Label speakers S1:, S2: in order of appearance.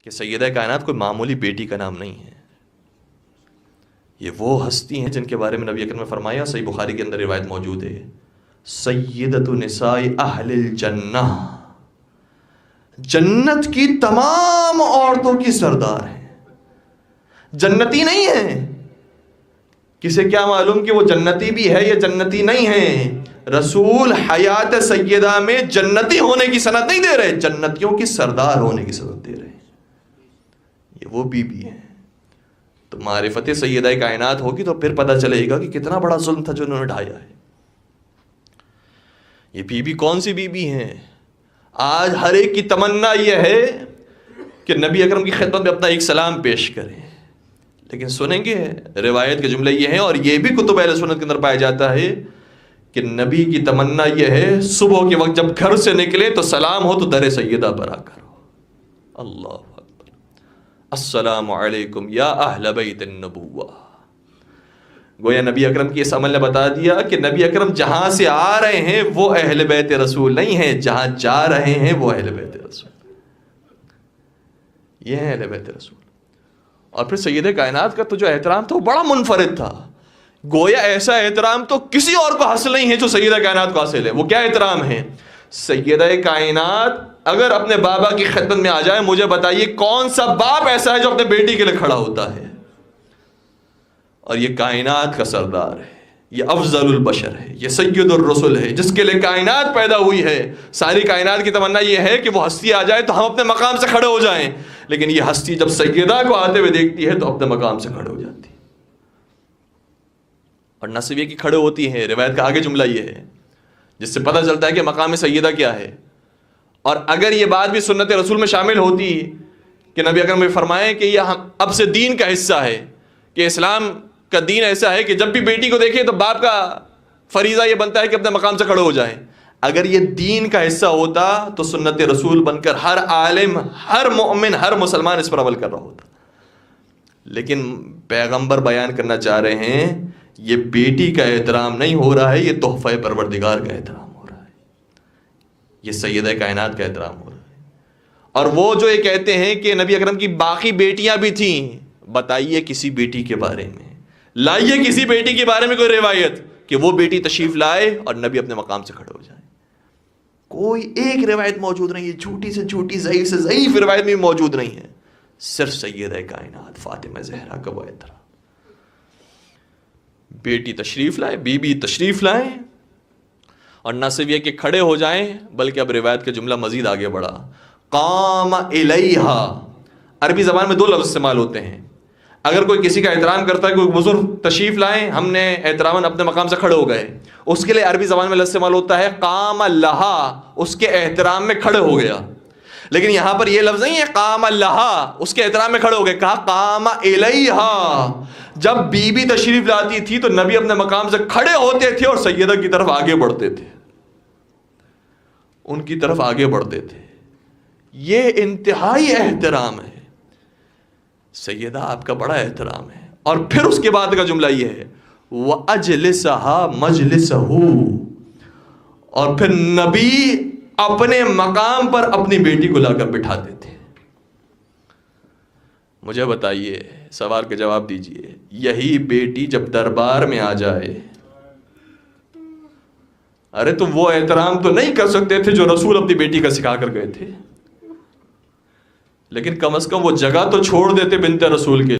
S1: کہ سیدہ کائنات کوئی معمولی بیٹی کا نام نہیں ہے، یہ وہ ہستی ہیں جن کے بارے میں نبی اکرم نے فرمایا، صحیح بخاری کے اندر روایت موجود ہے، سیدۃ نساء اہل الجنہ، جنت کی تمام عورتوں کی سردار ہیں، جنتی نہیں ہیں۔ کسے کیا معلوم کہ وہ جنتی بھی ہے یا جنتی نہیں ہے؟ رسول حیات سیدہ میں جنتی ہونے کی سند نہیں دے رہے، جنتیوں کی سردار ہونے کی سند دے رہے ہیں، یہ وہ بی بی ہے۔ تو معرفت سیدہ کائنات ہوگی تو پھر پتہ چلے گا کہ کتنا بڑا ظلم تھا جو انہوں نے ڈھایا ہے۔ یہ بی بی کون سی بی بی ہیں؟ آج ہر ایک کی تمنا یہ ہے کہ نبی اکرم کی خدمت میں اپنا ایک سلام پیش کریں، لیکن سنیں گے روایت کے جملے یہ ہیں، اور یہ بھی کتب اہل سنت کے اندر پایا جاتا ہے کہ نبی کی تمنا یہ ہے صبح کے وقت جب گھر سے نکلے تو سلام ہو تو در سیدہ پر آ کر ہو۔ اللہ اکبر، السلام علیکم یا اہل بیت النبوہ۔ گویا نبی اکرم کی اس عمل نے بتا دیا کہ نبی اکرم جہاں سے آ رہے ہیں وہ اہل بیت رسول نہیں ہیں، جہاں جا رہے ہیں وہ اہل بیت رسول، یہ ہے اہل بیت رسول۔ اور پھر سیدہ کائنات کا تو جو احترام تھا وہ بڑا منفرد تھا، گویا ایسا احترام تو کسی اور کو حاصل نہیں ہے جو سیدہ کائنات کو حاصل ہے۔ وہ کیا احترام ہے؟ سیدہ کائنات اگر اپنے بابا کی خدمت میں آ جائے، مجھے بتائیے کون سا باپ ایسا ہے جو اپنے بیٹی کے لیے کھڑا ہوتا ہے؟ اور یہ کائنات کا سردار ہے، یہ افضل البشر ہے، یہ سید الرسل ہے، جس کے لیے کائنات پیدا ہوئی ہے۔ ساری کائنات کی تمنا یہ ہے کہ وہ ہستی آ جائے تو ہم اپنے مقام سے کھڑے ہو جائیں، لیکن یہ ہستی جب سیدہ کو آتے ہوئے دیکھتی ہے تو اپنے مقام سے کھڑے ہو جاتی ہے۔ اور نہ صرف یہ کہ کھڑے ہوتی ہیں، روایت کا آگے جملہ یہ ہے جس سے پتہ چلتا ہے کہ مقام سیدہ کیا ہے۔ اور اگر یہ بات بھی سنت رسول میں شامل ہوتی کہ نبی اکرم نے فرمائے کہ یہ اب سے دین کا حصہ ہے، کہ اسلام کا دین ایسا ہے کہ جب بھی بیٹی کو دیکھے تو باپ کا فریضہ یہ بنتا ہے کہ اپنے مقام سے کھڑے ہو جائیں، اگر یہ دین کا حصہ ہوتا تو سنت رسول بن کر ہر عالم، ہر مومن، ہر مسلمان اس پر عمل کر رہا ہوتا۔ لیکن پیغمبر بیان کرنا چاہ رہے ہیں یہ بیٹی کا احترام نہیں ہو رہا ہے، یہ تحفہ پروردگار کا احترام ہو رہا ہے، یہ سیدہ کائنات کا احترام ہو رہا ہے۔ اور وہ جو یہ کہتے ہیں کہ نبی اکرم کی باقی بیٹیاں بھی تھیں، بتائیے کسی بیٹی کے بارے میں، لائیے کسی بیٹی کے بارے میں کوئی روایت کہ وہ بیٹی تشریف لائے اور نبی اپنے مقام سے کھڑے ہو جائیں۔ کوئی ایک روایت موجود نہیں ہے، جھوٹی سے جھوٹی، ضعیف سے ضعیف روایت بھی موجود نہیں ہے، صرف سیدہ کائنات فاطمہ زہرا کا وہ احترام۔ بیٹی تشریف لائے، بی بی تشریف لائیں، اور نہ صرف یہ کہ کھڑے ہو جائیں بلکہ اب روایت کا جملہ مزید آگے بڑھا، قام الیہا۔ عربی زبان میں دو لفظ استعمال ہوتے ہیں، اگر کوئی کسی کا احترام کرتا ہے، کوئی بزرگ تشریف لائیں، ہم نے احتراماً اپنے مقام سے کھڑے ہو گئے، اس کے لیے عربی زبان میں لفظ استعمال ہوتا ہے قام لہا، اس کے احترام میں کھڑے ہو گیا۔ لیکن یہاں پر یہ لفظ نہیں ہے قام لہا اس کے احترام میں کھڑے ہو گئے، کہا قام الیہا۔ جب بی بی تشریف لاتی تھی تو نبی اپنے مقام سے کھڑے ہوتے تھے اور سیدہ کی طرف آگے بڑھتے تھے، ان کی طرف آگے بڑھتے تھے۔ یہ انتہائی احترام ہے، سیدہ آپ کا بڑا احترام ہے۔ اور پھر اس کے بعد کا جملہ یہ ہے وَأَجْلِسَهَا مَجْلِسَهُ، اور پھر نبی اپنے مقام پر اپنی بیٹی کو لا کر بٹھاتے تھے۔ مجھے بتائیے، سوال کے جواب دیجئے، یہی بیٹی جب دربار میں آ جائے، ارے تو وہ احترام تو نہیں کر سکتے تھے جو رسول اپنی بیٹی کا سکھا کر گئے تھے، لیکن کم از کم وہ جگہ تو چھوڑ دیتے بنت رسول کے